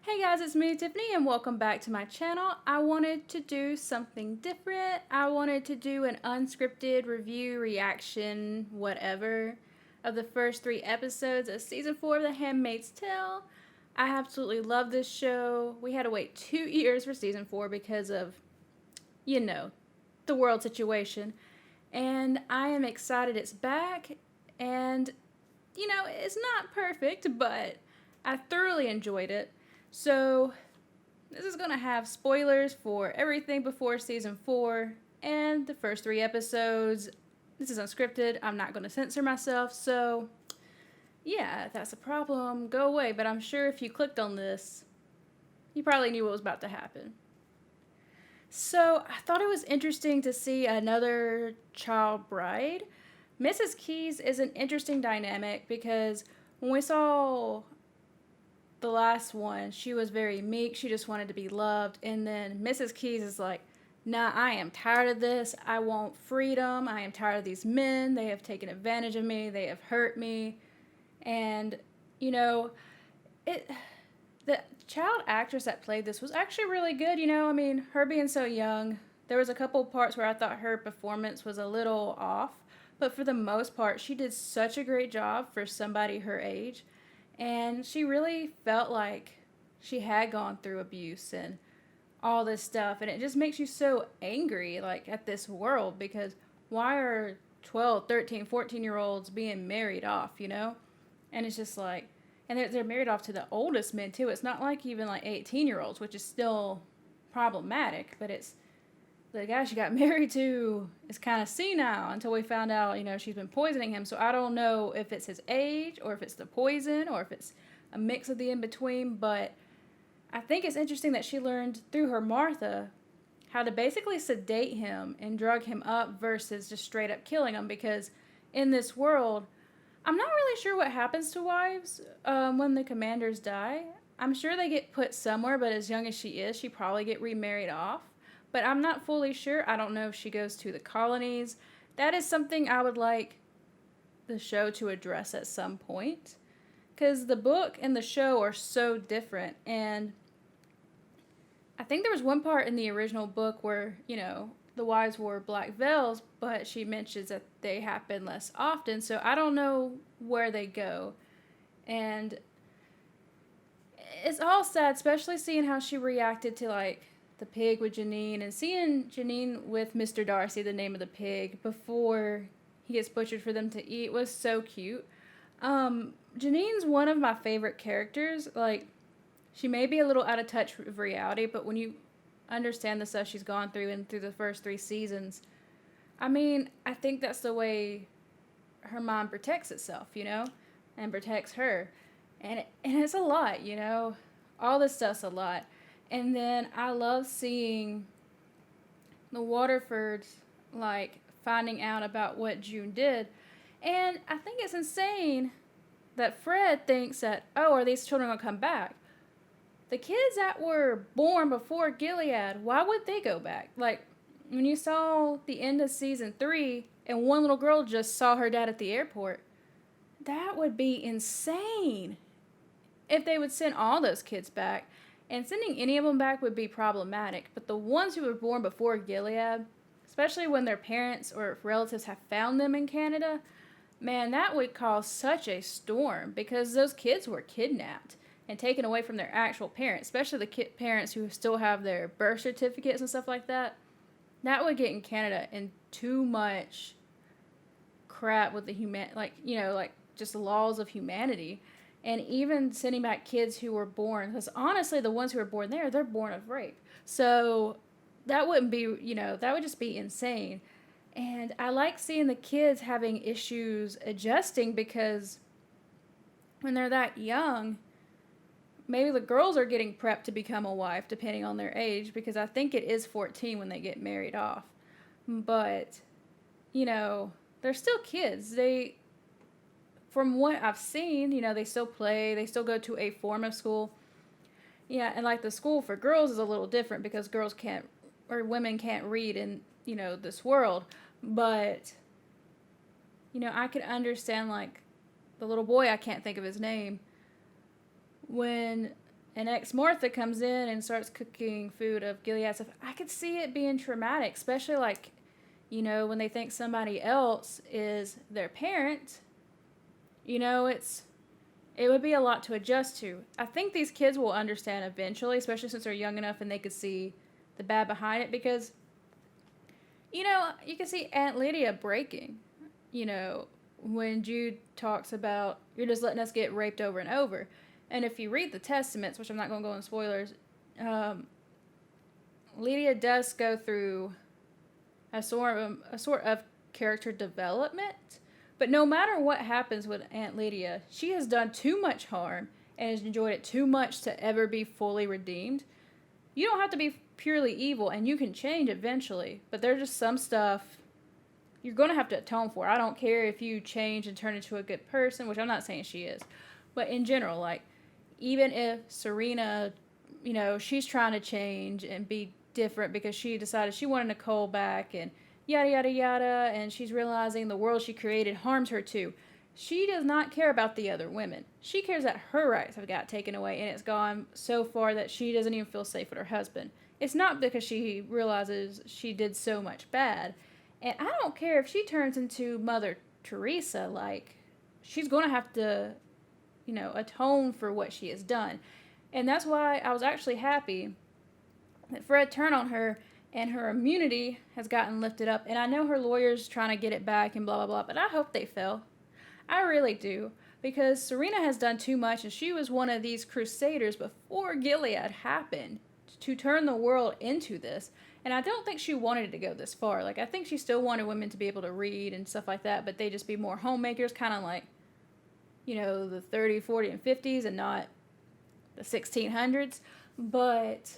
Hey guys, it's me, Tiffany, and welcome back to my channel. I wanted to do something different. I wanted to do an unscripted review, reaction, whatever, of the first 3 episodes of season 4 of The Handmaid's Tale. I absolutely love this show. We had to wait 2 years for season 4 because of, you know, the world situation. And I am excited it's back. And, it's not perfect, but I thoroughly enjoyed it. So, this is going to have spoilers for everything before season 4 and the first 3 episodes. This is unscripted. I'm not going to censor myself. So, yeah, if that's a problem, go away. But I'm sure if you clicked on this, you probably knew what was about to happen. So, I thought it was interesting to see another child bride. Mrs. Keys is an interesting dynamic because when we saw the last one, she was very meek. She just wanted to be loved. And then Mrs. Keys is like, nah, I am tired of this. I want freedom. I am tired of these men. They have taken advantage of me. They have hurt me. And, it the child actress that played this was actually really good. Her being so young, there was a couple parts where I thought her performance was a little off. But for the most part, she did such a great job for somebody her age. And she really felt like she had gone through abuse and all this stuff. And it just makes you so angry, like, at this world because why are 12, 13, 14-year-olds being married off? And it's just like, and they're married off to the oldest men, too. It's not like even, like, 18-year-olds, which is still problematic. But it's the guy she got married to is kind of senile until we found out, she's been poisoning him. So I don't know if it's his age or if it's the poison or if it's a mix of the in-between. But I think it's interesting that she learned through her Martha how to basically sedate him and drug him up versus just straight up killing him. Because in this world, I'm not really sure what happens to wives when the commanders die. I'm sure they get put somewhere, but as young as she is, she probably get remarried off. But I'm not fully sure. I don't know if she goes to the colonies. That is something I would like the show to address at some point. Because the book and the show are so different. And I think there was one part in the original book where, the wives wore black veils, but she mentions that they happen less often. So I don't know where they go. And it's all sad, especially seeing how she reacted to, like, the pig with Janine, and seeing Janine with Mr. Darcy, the name of the pig, before he gets butchered for them to eat was so cute. Janine's one of my favorite characters. Like, she may be a little out of touch with reality, but when you understand the stuff she's gone through and through the first 3 seasons, I think that's the way her mind protects itself, and protects her. And it's a lot, all this stuff's a lot. And then I love seeing the Waterfords, like, finding out about what June did. And I think it's insane that Fred thinks that, oh, are these children going to come back? The kids that were born before Gilead, why would they go back? Like, when you saw the end of season 3 and one little girl just saw her dad at the airport, that would be insane if they would send all those kids back. And sending any of them back would be problematic. But the ones who were born before Gilead, especially when their parents or relatives have found them in Canada, man, that would cause such a storm because those kids were kidnapped and taken away from their actual parents, especially the parents who still have their birth certificates and stuff like that. That would get in Canada in too much crap with the just the laws of humanity. And even sending back kids who were born, because honestly, the ones who were born there, they're born of rape. So that wouldn't be, that would just be insane. And I like seeing the kids having issues adjusting because when they're that young, maybe the girls are getting prepped to become a wife, depending on their age, because I think it is 14 when they get married off. But, they're still kids. From what I've seen, they still play, they still go to a form of school. Yeah, and like the school for girls is a little different because girls can't, or women can't read in, this world. But, I could understand, like, the little boy, I can't think of his name, when And ex-Martha comes in and starts cooking food of Gilead stuff. I could see it being traumatic, especially like, when they think somebody else is their parent. It would be a lot to adjust to. I think these kids will understand eventually, especially since they're young enough and they could see the bad behind it, because, you can see Aunt Lydia breaking, when Jude talks about, you're just letting us get raped over and over. And if you read the Testaments, which I'm not going to go in spoilers, Lydia does go through a sort of character development. But no matter what happens with Aunt Lydia, she has done too much harm and has enjoyed it too much to ever be fully redeemed. You don't have to be purely evil, and you can change eventually. But there's just some stuff you're going to have to atone for. I don't care if you change and turn into a good person, which I'm not saying she is. But in general, like, even if Serena, she's trying to change and be different because she decided she wanted Nicole back and yada, yada, yada, and she's realizing the world she created harms her too. She does not care about the other women. She cares that her rights have got taken away, and it's gone so far that she doesn't even feel safe with her husband. It's not because she realizes she did so much bad. And I don't care if she turns into Mother Teresa, like, she's going to have to, atone for what she has done. And that's why I was actually happy that Fred turned on her and her immunity has gotten lifted up. And I know her lawyer's trying to get it back and blah, blah, blah, but I hope they fail. I really do. Because Serena has done too much, and she was one of these crusaders before Gilead happened to turn the world into this. And I don't think she wanted it to go this far. Like, I think she still wanted women to be able to read and stuff like that, but they just be more homemakers, kind of like, the 30, 40, and 50s and not the 1600s. But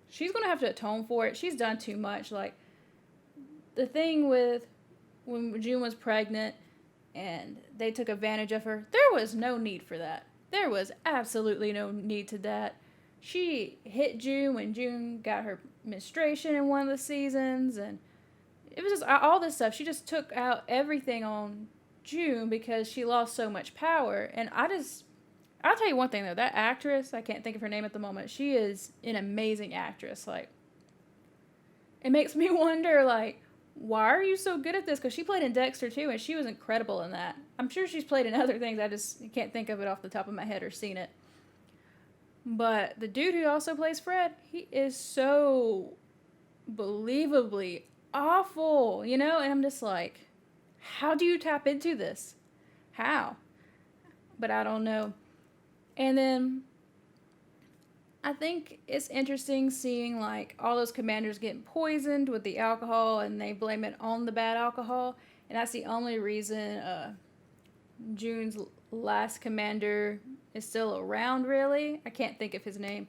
she's going to have to atone for it. She's done too much. Like, the thing with when June was pregnant and they took advantage of her, there was no need for that. There was absolutely no need to that. She hit June when June got her menstruation in one of the seasons, and it was just all this stuff. She just took out everything on June because she lost so much power. And I'll tell you one thing though, that actress, I can't think of her name at the moment, she is an amazing actress. Like, it makes me wonder, like, why are you so good at this? Because she played in Dexter too, and she was incredible in that. I'm sure she's played in other things, I just can't think of it off the top of my head or seen it. But the dude who also plays Fred, he is so believably awful, and I'm just like, how do you tap into this? How? But I don't know. And then I think it's interesting seeing, like, all those commanders getting poisoned with the alcohol, and they blame it on the bad alcohol. And that's the only reason June's last commander is still around, really. I can't think of his name.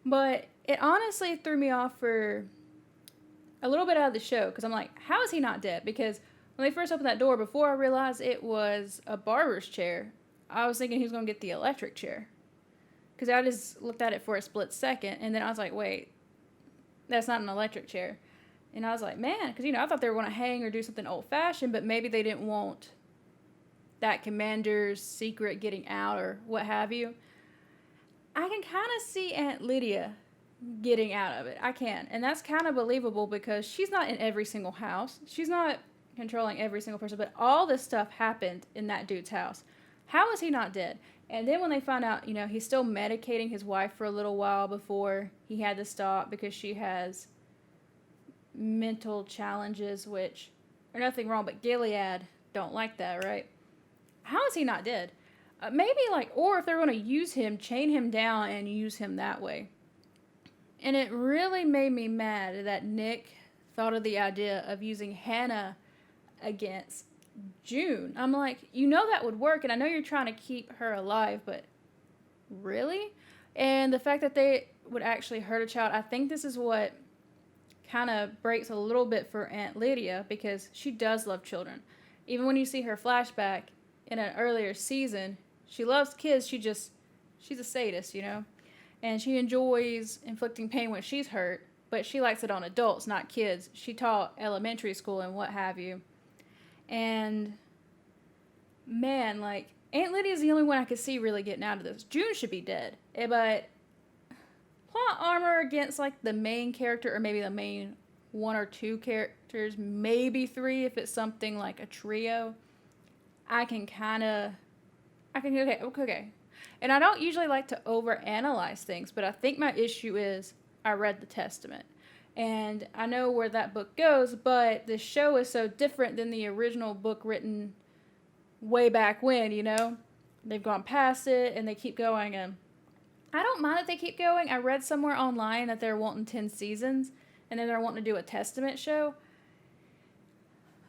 But it honestly threw me off for a little bit out of the show, because I'm like, how is he not dead? Because when they first opened that door, before I realized it was a barber's chair, I was thinking he was going to get the electric chair. Because I just looked at it for a split second, and then I was like, wait, that's not an electric chair. And I was like, man, because, I thought they were going to hang or do something old-fashioned, but maybe they didn't want that commander's secret getting out or what have you. I can kind of see Aunt Lydia getting out of it. I can. And that's kind of believable because she's not in every single house. She's not controlling every single person, but all this stuff happened in that dude's house. How is he not dead? And then when they find out, he's still medicating his wife for a little while before he had to stop because she has mental challenges, which are nothing wrong, but Gilead don't like that, right? How is he not dead? Maybe, or if they're going to use him, chain him down and use him that way. And it really made me mad that Nick thought of the idea of using Hannah against June. I'm like, that would work, and I know you're trying to keep her alive, but really? And the fact that they would actually hurt a child, I think this is what kind of breaks a little bit for Aunt Lydia, because she does love children. Even when you see her flashback in an earlier season, she loves kids, she's a sadist, and she enjoys inflicting pain when she's hurt, but she likes it on adults, not kids. She taught elementary school and what have you. And man, Aunt Lydia's the only one I could see really getting out of this. June should be dead, but armor against like the main character, or maybe the main one or two characters, maybe three if it's something like a trio. Okay. And I don't usually like to overanalyze things, but I think my issue is I read the Testament. And I know where that book goes, but the show is so different than the original book written way back when, you know? They've gone past it and they keep going, and I don't mind that they keep going. I read somewhere online that they're wanting 10 seasons and then they're wanting to do a Testament show.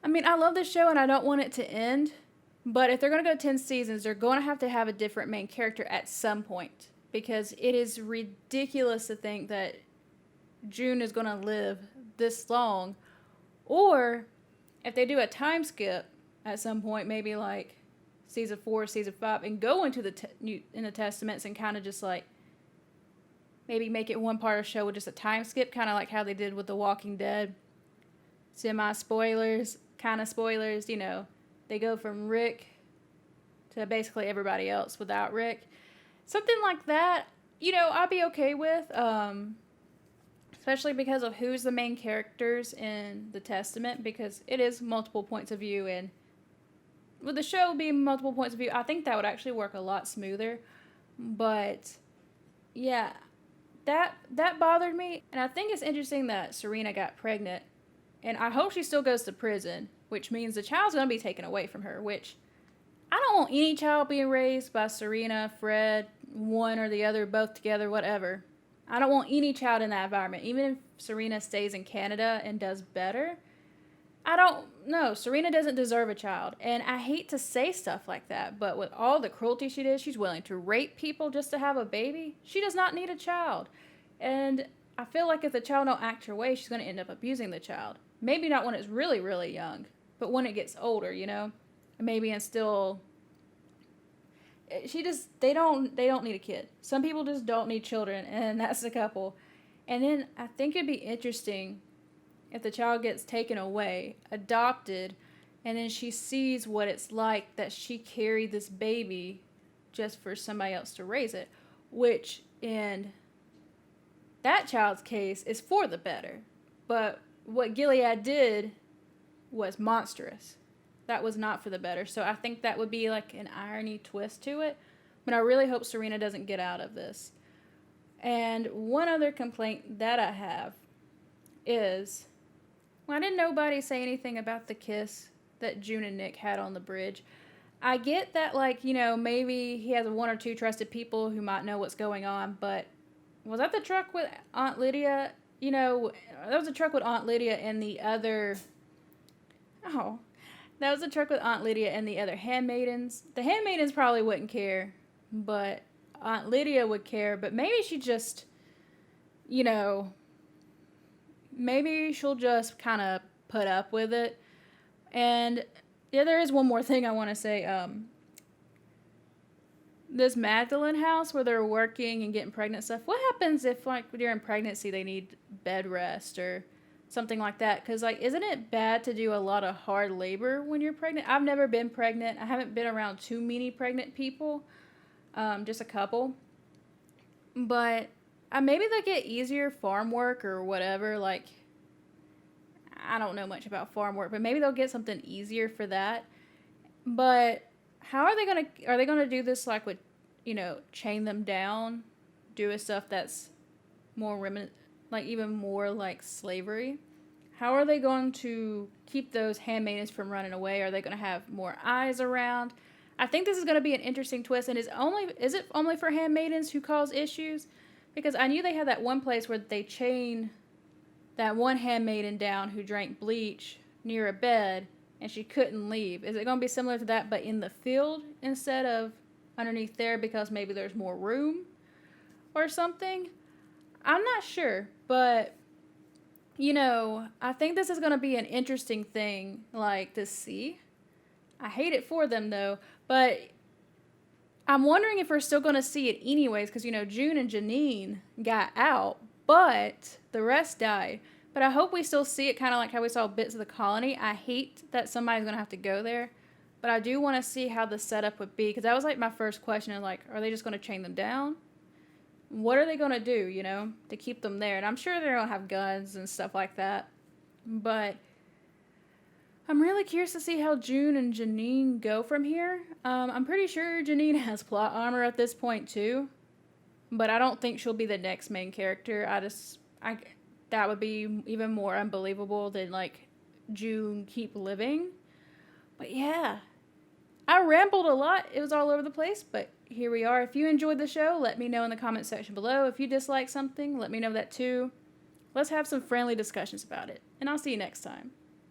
I mean, I love this show and I don't want it to end, but if they're going to go 10 seasons, they're going to have a different main character at some point, because it is ridiculous to think that June is going to live this long. Or if they do a time skip at some point, maybe like season 4, season 5, and go into the in the Testaments and kind of just like maybe make it one part of the show with just a time skip, kind of like how they did with The Walking Dead. Semi-spoilers, kind of spoilers, you know. They go from Rick to basically everybody else without Rick. Something like that, you know, I'll be okay with. Especially because of who's the main characters in the Testament, because it is multiple points of view, and with the show being multiple points of view, I think that would actually work a lot smoother. But yeah, that bothered me, and I think it's interesting that Serena got pregnant, and I hope she still goes to prison, which means the child's going to be taken away from her, which I don't want any child being raised by Serena, Fred, one or the other, both together, whatever. I don't want any child in that environment. Even if Serena stays in Canada and does better, I don't know. Serena doesn't deserve a child. And I hate to say stuff like that, but with all the cruelty she did, she's willing to rape people just to have a baby. She does not need a child. And I feel like if the child don't act her way, she's going to end up abusing the child. Maybe not when it's really, really young, but when it gets older, you know? Maybe instill... they don't need a kid. Some people just don't need children, and that's a couple. And then I think it'd be interesting if the child gets taken away, adopted, and then she sees what it's like that she carried this baby just for somebody else to raise it, which in that child's case is for the better. But what Gilead did was monstrous. That was not for the better. So I think that would be like an irony twist to it. But I really hope Serena doesn't get out of this. And one other complaint that I have is, why didn't nobody say anything about the kiss that June and Nick had on the bridge? I get that, like, you know, maybe he has one or two trusted people who might know what's going on, but was that the truck with Aunt Lydia? You know, that was a truck with Aunt Lydia and the other... Oh... That was the truck with Aunt Lydia and the other handmaidens. The handmaidens probably wouldn't care, but Aunt Lydia would care. But maybe she just, you know, maybe she'll just kind of put up with it. And yeah, there is one more thing I want to say. This Magdalene house where they're working and getting pregnant stuff. What happens if, like, during pregnancy they need bed rest or something like that? Because, like, isn't it bad to do a lot of hard labor when you're pregnant? I've never been pregnant. I haven't been around too many pregnant people. Just a couple. But maybe they get easier farm work or whatever. Like, I don't know much about farm work, but maybe they'll get something easier for that. But how are they going to do this, like, with, you know, chain them down, do stuff that's more like even more like slavery? How are they going to keep those handmaidens from running away? Are they going to have more eyes around? I think this is going to be an interesting twist. And is it only for handmaidens who cause issues? Because I knew they had that one place where they chain that one handmaiden down who drank bleach near a bed and she couldn't leave. Is it going to be similar to that, but in the field instead of underneath there because maybe there's more room or something? I'm not sure, but, you know, I think this is going to be an interesting thing, like, to see. I hate it for them, though, but I'm wondering if we're still going to see it anyways, because, you know, June and Janine got out, but the rest died. But I hope we still see it, kind of like how we saw bits of the colony. I hate that somebody's going to have to go there, but I do want to see how the setup would be, because that was, like, my first question, like, are they just going to chain them down? what are they going to do, you know, to keep them there? And I'm sure they don't have guns and stuff like that. But I'm really curious to see how June and Janine go from here. I'm pretty sure Janine has plot armor at this point too, but I don't think she'll be the next main character. That would be even more unbelievable than like June keep living. But yeah, I rambled a lot. It was all over the place, but here we are. If you enjoyed the show, let me know in the comment section below. If you dislike something, let me know that too. Let's have some friendly discussions about it, and I'll see you next time.